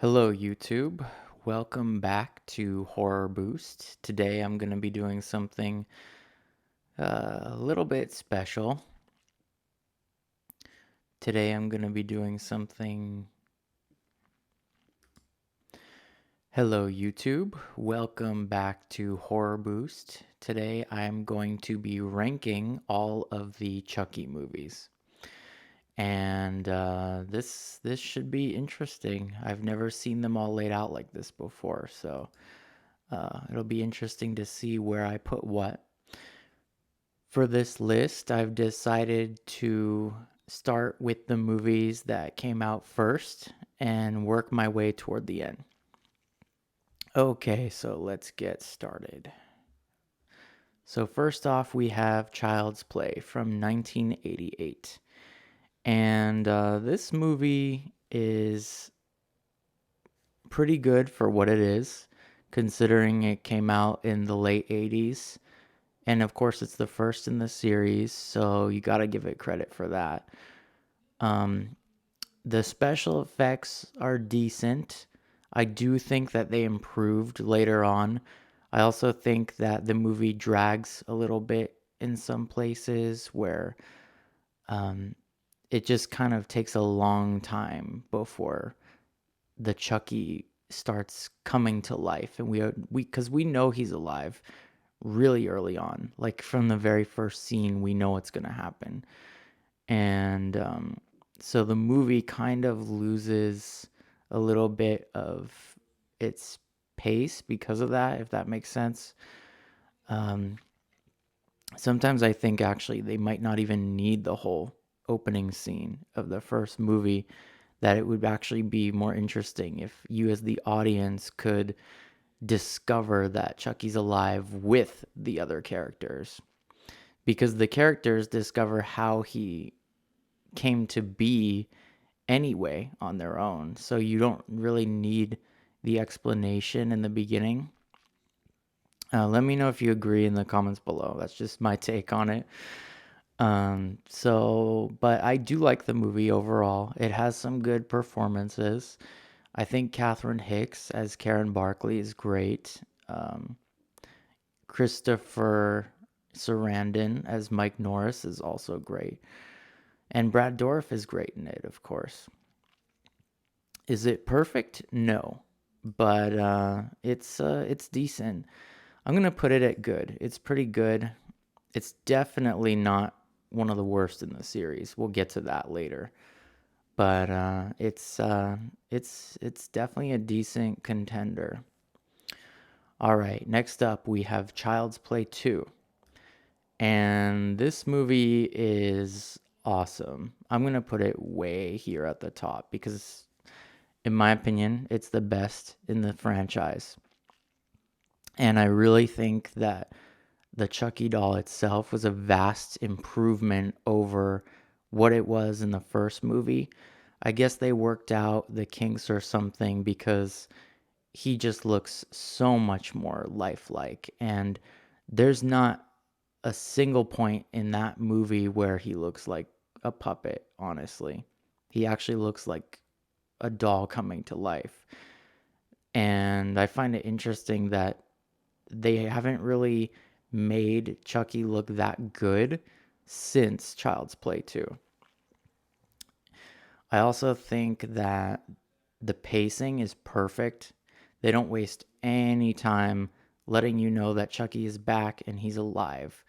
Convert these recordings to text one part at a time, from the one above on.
Hello, YouTube. Welcome back to Horror Boost. Today I'm going to be doing something a little bit special. Today I'm going to be doing something. Hello, YouTube. Welcome back to Horror Boost. Today I'm going to be ranking all of the Chucky movies. And this should be interesting. I've never seen them all laid out like this before, so it'll be interesting to see where I put what. For this list, I've decided to start with the movies that came out first and work my way toward the end. Okay, so let's get started. So, first off, we have Child's Play from 1988. And this movie is pretty good for what it is, considering it came out in the late 80s. And of course, it's the first in the series, so you got to give it credit for that. Um, the special effects are decent. I do think that they improved later on. I also think that the movie drags a little bit in some places where um, it just kind of takes a long time before the Chucky starts coming to life, and we because we know he's alive really early on. Like from the very first scene, we know what's going to happen. And so the movie kind of loses a little bit of its pace because of that, if that makes sense. Um, Sometimes I think actually they might not even need the whole opening scene of the first movie, that it would actually be more interesting if you, as the audience, could discover that Chucky's alive with the other characters, because the characters discover how he came to be anyway on their own. So you don't really need the explanation in the beginning. Let me know if you agree in the comments below. That's just my take on it. But I do like the movie overall. It has some good performances. I think Catherine Hicks as Karen Barkley is great. Christopher Sarandon as Mike Norris is also great. And Brad Dourif is great in it, of course. Is it perfect? No. But it's decent. I'm gonna put it at good. It's pretty good. It's definitely not one of the worst in the series. We'll get to that later. But it's definitely a decent contender. All right, next up we have Child's Play 2. And this movie is awesome. I'm going to put it way here at the top because, in my opinion, it's the best in the franchise. And I really think that the Chucky doll itself was a vast improvement over what it was in the first movie. I guess they worked out the kinks or something because he just looks so much more lifelike. And there's not a single point in that movie where he looks like a puppet, honestly. He actually looks like a doll coming to life. And I find it interesting that they haven't really made Chucky look that good since Child's Play 2. I also think that the pacing is perfect. They don't waste any time letting you know that Chucky is back and he's alive,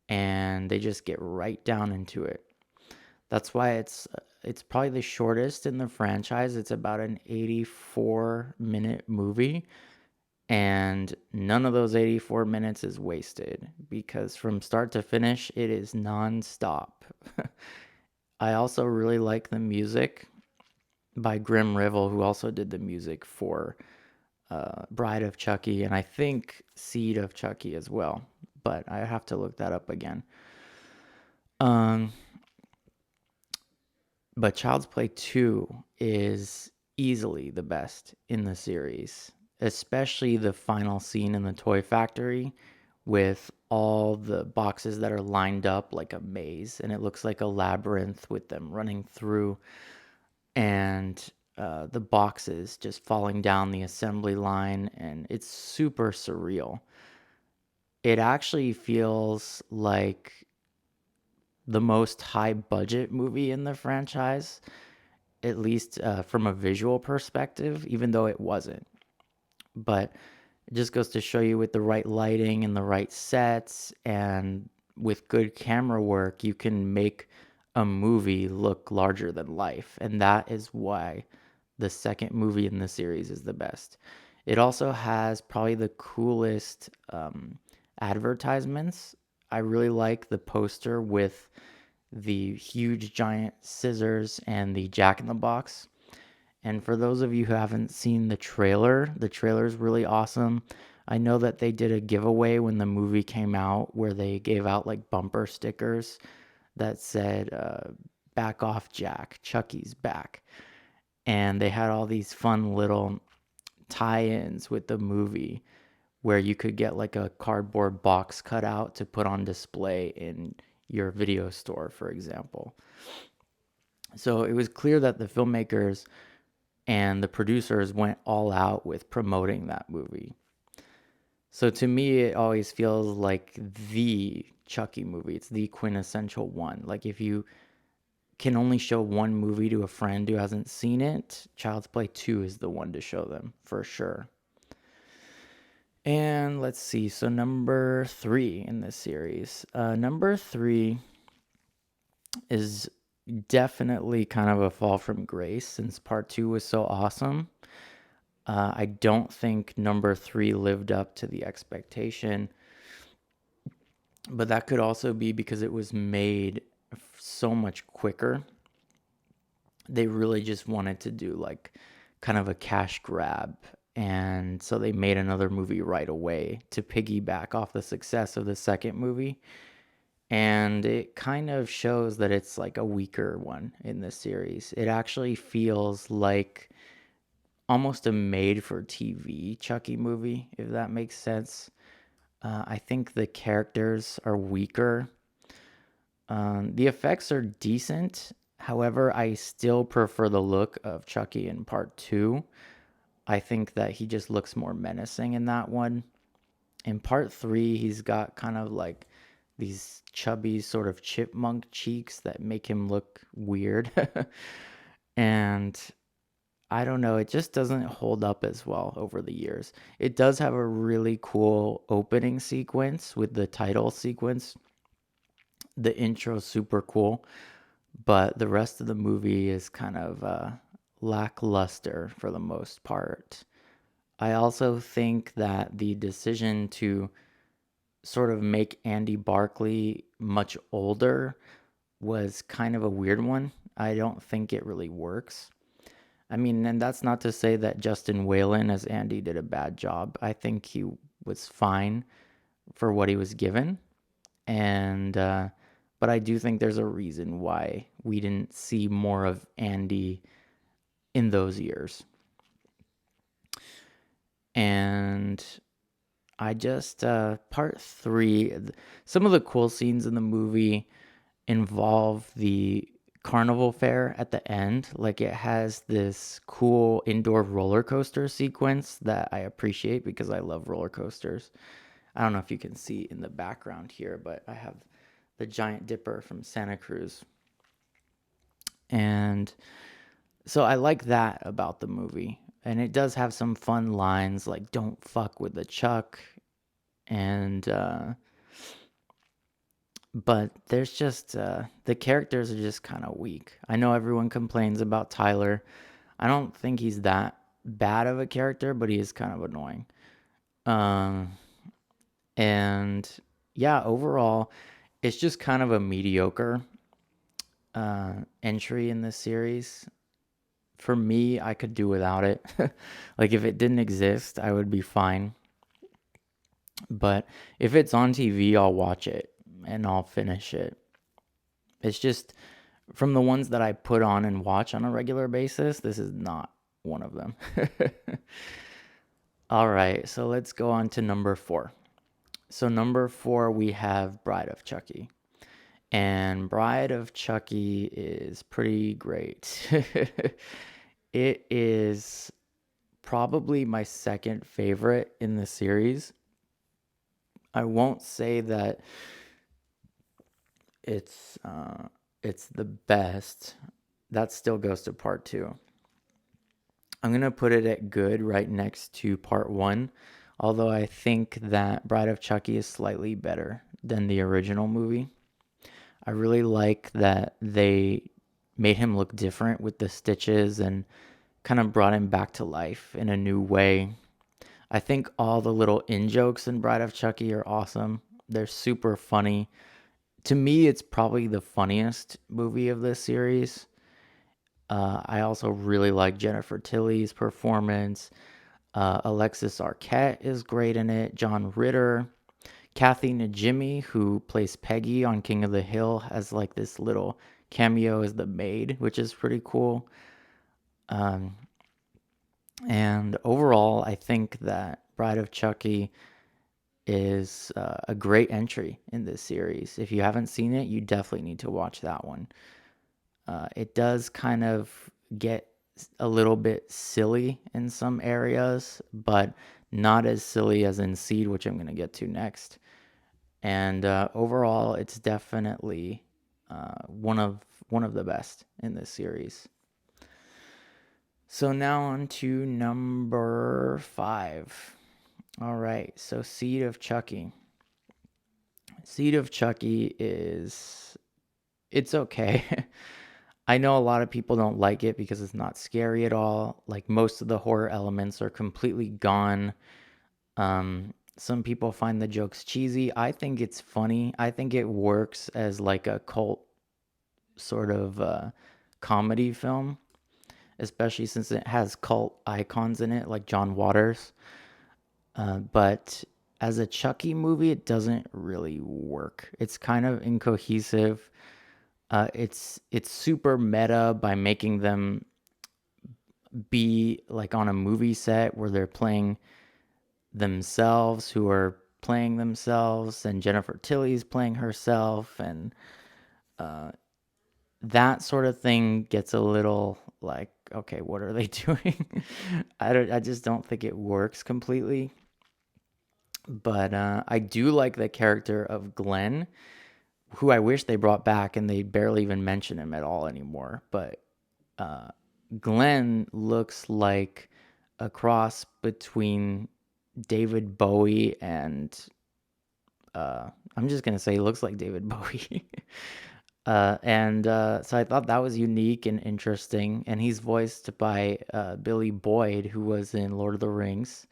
and they just get right down into it. That's why it's probably the shortest in the franchise. It's about an 84-minute movie, and none of those 84 minutes is wasted because from start to finish it is nonstop. I also really like the music by Grim Rivel, who also did the music for Bride of Chucky, and I think Seed of Chucky as well, but I have to look that up again. Um, but Child's Play 2 is easily the best in the series, especially the final scene in the toy factory with all the boxes that are lined up like a maze, and it looks like a labyrinth with them running through. And the boxes just falling down the assembly line, and it's super surreal. It actually feels like the most high budget movie in the franchise, at least from a visual perspective, even though it wasn't. But it just goes to show you, with the right lighting and the right sets and with good camera work, you can make a movie look larger than life. And that is why the second movie in the series is the best. It also has probably the coolest advertisements. I really like the poster with the huge giant scissors and the Jack in the Box. And for those of you who haven't seen the trailer is really awesome. I know that they did a giveaway when the movie came out where they gave out like bumper stickers that said, back off Jack, Chucky's back. And they had all these fun little tie-ins with the movie where you could get like a cardboard box cut out to put on display in your video store, for example. So it was clear that the filmmakers and the producers went all out with promoting that movie. So to me, it always feels like the Chucky movie. It's the quintessential one. Like if you can only show one movie to a friend who hasn't seen it, Child's Play 2 is the one to show them for sure. And let's see. So number 3 in this series. Number 3 is definitely kind of a fall from grace since part 2 was so awesome. I don't think number 3 lived up to the expectation, but that could also be because it was made so much quicker. They really just wanted to do like kind of a cash grab, and so they made another movie right away to piggyback off the success of the second movie. And it kind of shows that it's like a weaker one in this series. It actually feels like almost a made for TV Chucky movie, if that makes sense. I think the characters are weaker. The effects are decent. However, I still prefer the look of Chucky in part 2. I think that he just looks more menacing in that one. In part 3, he's got kind of like these chubby sort of chipmunk cheeks that make him look weird. And I don't know, it just doesn't hold up as well over the years. It does have a really cool opening sequence with the title sequence. The intro's super cool, but the rest of the movie is kind of lackluster for the most part. I also think that the decision to sort of make Andy Barclay much older was kind of a weird one. I don't think it really works. I mean, and that's not to say that Justin Whalen as Andy did a bad job. I think he was fine for what he was given. And, but I do think there's a reason why we didn't see more of Andy in those years. And I just, part 3, some of the cool scenes in the movie involve the carnival fair at the end. Like it has this cool indoor roller coaster sequence that I appreciate because I love roller coasters. I don't know if you can see in the background here, but I have the Giant Dipper from Santa Cruz. And so I like that about the movie. And it does have some fun lines like "Don't fuck with the Chuck," and but there's just the characters are just kind of weak. I know everyone complains about Tyler. I don't think he's that bad of a character, but he is kind of annoying. Um, and yeah, overall, it's just kind of a mediocre entry in this series. For me, I could do without it. Like if it didn't exist, I would be fine. But if it's on TV, I'll watch it and I'll finish it. It's just from the ones that I put on and watch on a regular basis, this is not one of them. All right, so let's go on to number 4. So number 4, we have Bride of Chucky. And Bride of Chucky is pretty great. It is probably my second favorite in the series. I won't say that it's uh, it's the best. That still goes to part two. I'm gonna put it at good right next to part one, although I think that Bride of Chucky is slightly better than the original movie. I really like that they made him look different with the stitches and kind of brought him back to life in a new way. I think all the little in jokes in Bride of Chucky are awesome. They're super funny. To me, it's probably the funniest movie of this series. I also really like Jennifer Tilly's performance. Alexis Arquette is great in it. John Ritter. Kathy Najimy, who plays Peggy on King of the Hill, has like this little cameo as the maid, which is pretty cool. Um, and overall, I think that Bride of Chucky is a great entry in this series. If you haven't seen it, you definitely need to watch that one. It does kind of get a little bit silly in some areas, but not as silly as in Seed, which I'm going to get to next. And overall, it's definitely one of the best in this series. So now on to number 5. All right, so Seed of Chucky. Seed of Chucky is it's okay. I know a lot of people don't like it because it's not scary at all. Like most of the horror elements are completely gone. Some people find the jokes cheesy. I think it's funny. I think it works as like a cult sort of comedy film, especially since it has cult icons in it, like John Waters. But as a Chucky movie, it doesn't really work. It's kind of incohesive. It's super meta by making them be like on a movie set where they're playing themselves, who are playing themselves, and Jennifer Tilly's playing herself, and that sort of thing gets a little like, okay, what are they doing? I just don't think it works completely. But I do like the character of Glenn, who I wish they brought back, and they barely even mention him at all anymore. But Glenn looks like a cross between David Bowie and I'm just gonna say he looks like David Bowie. And so I thought that was unique and interesting. And he's voiced by Billy Boyd, who was in Lord of the Rings.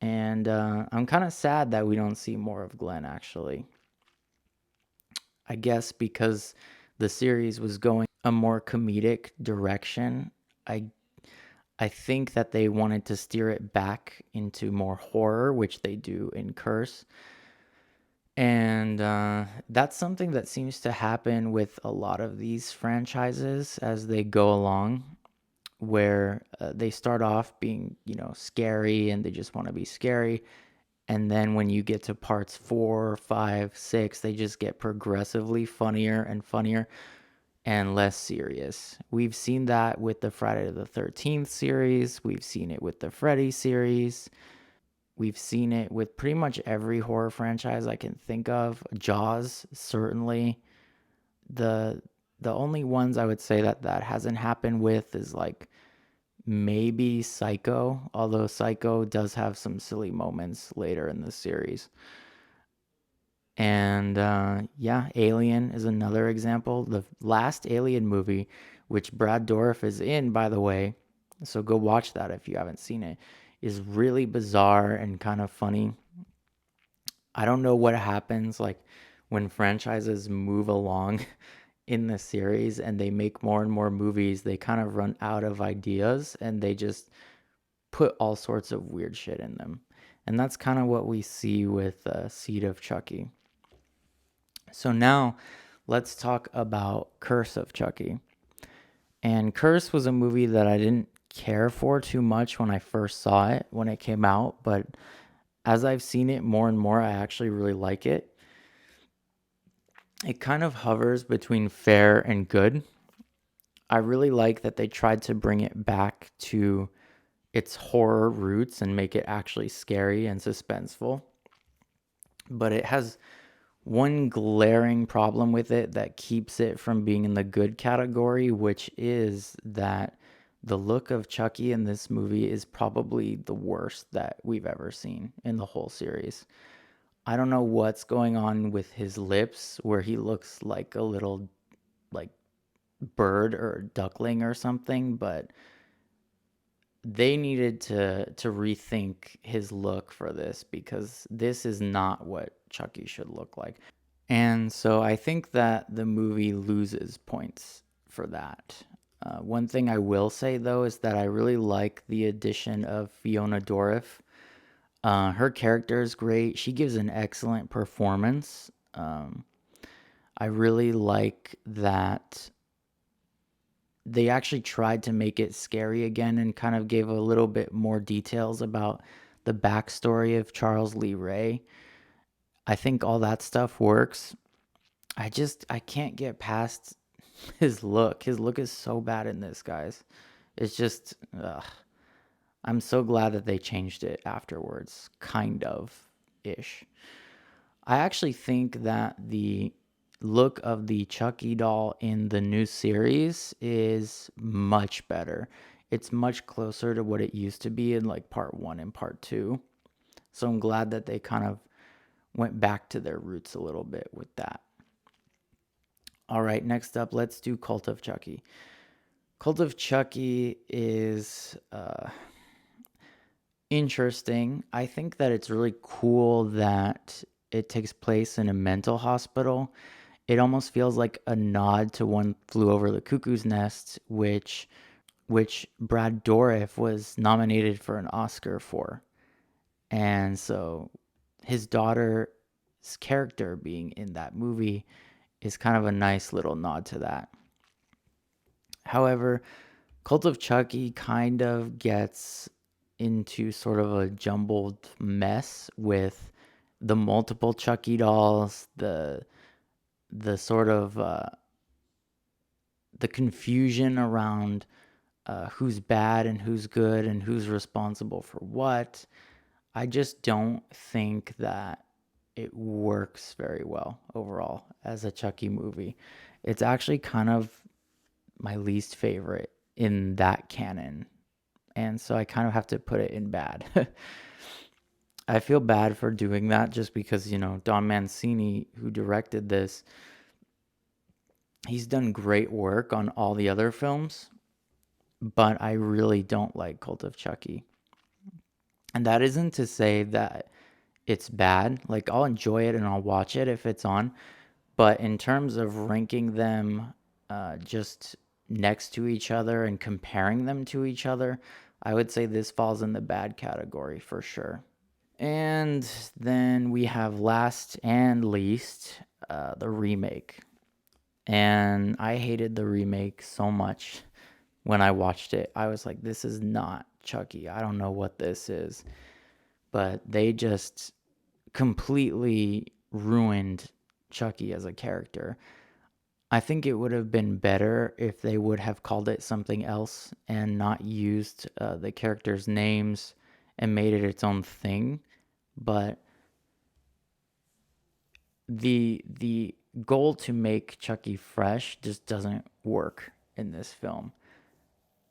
And I'm kind of sad that we don't see more of Glenn, actually. I guess because the series was going a more comedic direction. I I think that they wanted to steer it back into more horror, which they do in Curse. And that's something that seems to happen with a lot of these franchises as they go along, where they start off being, scary and they just want to be scary. And then when you get to parts 4, 5, 6, they just get progressively funnier and funnier and less serious. We've seen that with the Friday the 13th series. We've seen it with the Freddy series. We've seen it with pretty much every horror franchise I can think of. Jaws, certainly. The the only ones I would say that hasn't happened with is like maybe Psycho, although Psycho does have some silly moments later in the series. And yeah, Alien is another example. The last Alien movie, which Brad Dourif is in, by the way, so go watch that if you haven't seen it, is really bizarre and kind of funny. I don't know what happens like when franchises move along in the series and they make more and more movies, they kind of run out of ideas and they just put all sorts of weird shit in them. And that's kind of what we see with Seed of Chucky. So now let's talk about Curse of Chucky. And Curse was a movie that I didn't care for too much when I first saw it when it came out, but as I've seen it more and more, I actually really like it. It kind of hovers between fair and good. I really like that they tried to bring it back to its horror roots and make it actually scary and suspenseful. But it has one glaring problem with it that keeps it from being in the good category, which is that the look of Chucky in this movie is probably the worst that we've ever seen in the whole series. I don't know what's going on with his lips where he looks like a little like bird or duckling or something, but they needed to rethink his look for this because this is not what Chucky should look like. And so I think that the movie loses points for that. One thing I will say though is that I really like the addition of Fiona Dourif. Her character is great. She gives an excellent performance. I really like that they actually tried to make it scary again and kind of gave a little bit more details about the backstory of Charles Lee Ray. I think all that stuff works. I can't get past his look. His look is so bad in this, guys. It's just I'm so glad that they changed it afterwards, kind of ish. I actually think that the look of the Chucky doll in the new series is much better. It's much closer to what it used to be in like part 1 and part 2. So I'm glad that they kind of went back to their roots a little bit with that. All right, next up, let's do Cult of Chucky. Cult of Chucky is interesting. I think that it's really cool that it takes place in a mental hospital. It almost feels like a nod to One Flew Over the Cuckoo's Nest, which Brad Dourif was nominated for an Oscar for. And so his daughter's character being in that movie is kind of a nice little nod to that. However, Cult of Chucky kind of gets into sort of a jumbled mess with the multiple Chucky dolls, the sort of the confusion around who's bad and who's good and who's responsible for what. I just don't think that it works very well overall as a Chucky movie. It's actually kind of my least favorite in that canon. And so I kind of have to put it in bad. I feel bad for doing that just because, Don Mancini, who directed this, he's done great work on all the other films, but I really don't like Cult of Chucky. And that isn't to say that it's bad. Like, I'll enjoy it and I'll watch it if it's on. But in terms of ranking them just next to each other and comparing them to each other, I would say this falls in the bad category for sure. And then we have last and least the remake. And I hated the remake so much when I watched it. I was like, this is not Chucky. I don't know what this is. But they just completely ruined Chucky as a character. I think it would have been better if they would have called it something else and not used the characters' names and made it its own thing. But the goal to make Chucky fresh just doesn't work in this film.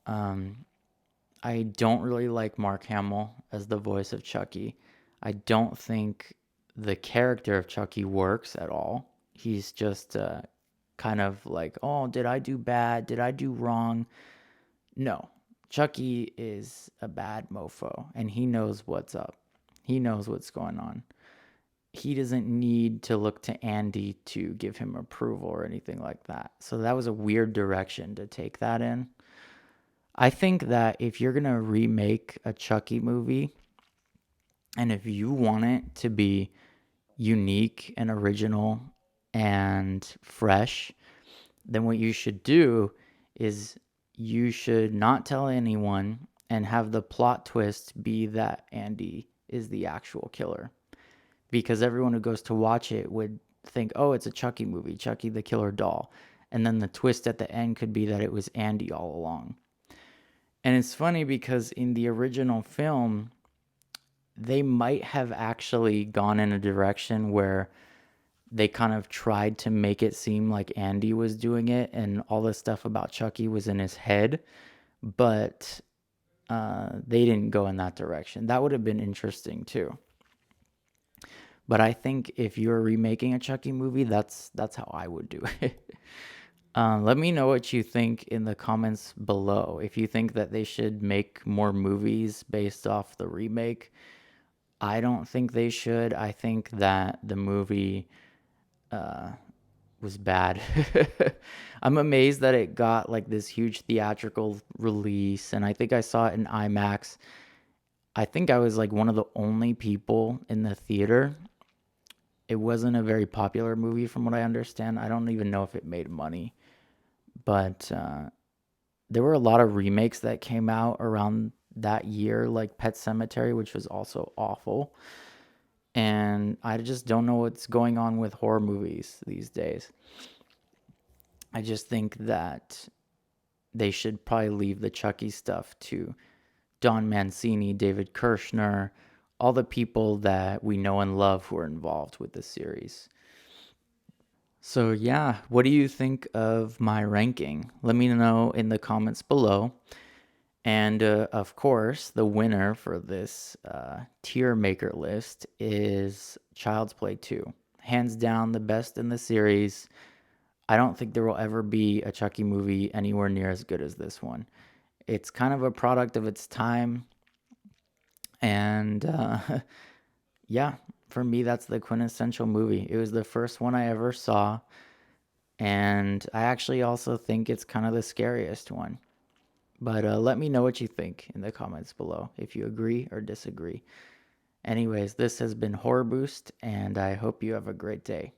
I don't really like Mark Hamill as the voice of Chucky. I don't think the character of Chucky works at all. He's just kind of like, oh, did I do bad? Did I do wrong? No. Chucky is a bad mofo and he knows what's up. He knows what's going on. He doesn't need to look to Andy to give him approval or anything like that. So that was a weird direction to take that in. I think that if you're going to remake a Chucky movie, and if you want it to be unique and original and fresh, then what you should do is you should not tell anyone and have the plot twist be that Andy is the actual killer. Because everyone who goes to watch it would think, oh, it's a Chucky movie, Chucky the Killer Doll. And then the twist at the end could be that it was Andy all along. And it's funny because in the original film, they might have actually gone in a direction where they kind of tried to make it seem like Andy was doing it and all the stuff about Chucky was in his head, but they didn't go in that direction. That would have been interesting too. But I think if you're remaking a Chucky movie, that's how I would do it. Let me know what you think in the comments below. If you think that they should make more movies based off the remake, I don't think they should. I think that the movie was bad. I'm amazed that it got like this huge theatrical release, and I think I saw it in IMAX. I think I was like one of the only people in the theater. It wasn't a very popular movie from what I understand. I don't even know if it made money, but there were a lot of remakes that came out around that year, like Pet Cemetery, which was also awful. And I just don't know what's going on with horror movies these days. I just think that they should probably leave the Chucky stuff to Don Mancini, David Kirshner, all the people that we know and love who are involved with this series. So, yeah, what do you think of my ranking? Let me know in the comments below. And of course, the winner for this tier maker list is Child's Play 2. Hands down, the best in the series. I don't think there will ever be a Chucky movie anywhere near as good as this one. It's kind of a product of its time. And yeah, for me, that's the quintessential movie. It was the first one I ever saw. And I actually also think it's kind of the scariest one. But let me know what you think in the comments below, if you agree or disagree. Anyways, this has been Horror Boost, and I hope you have a great day.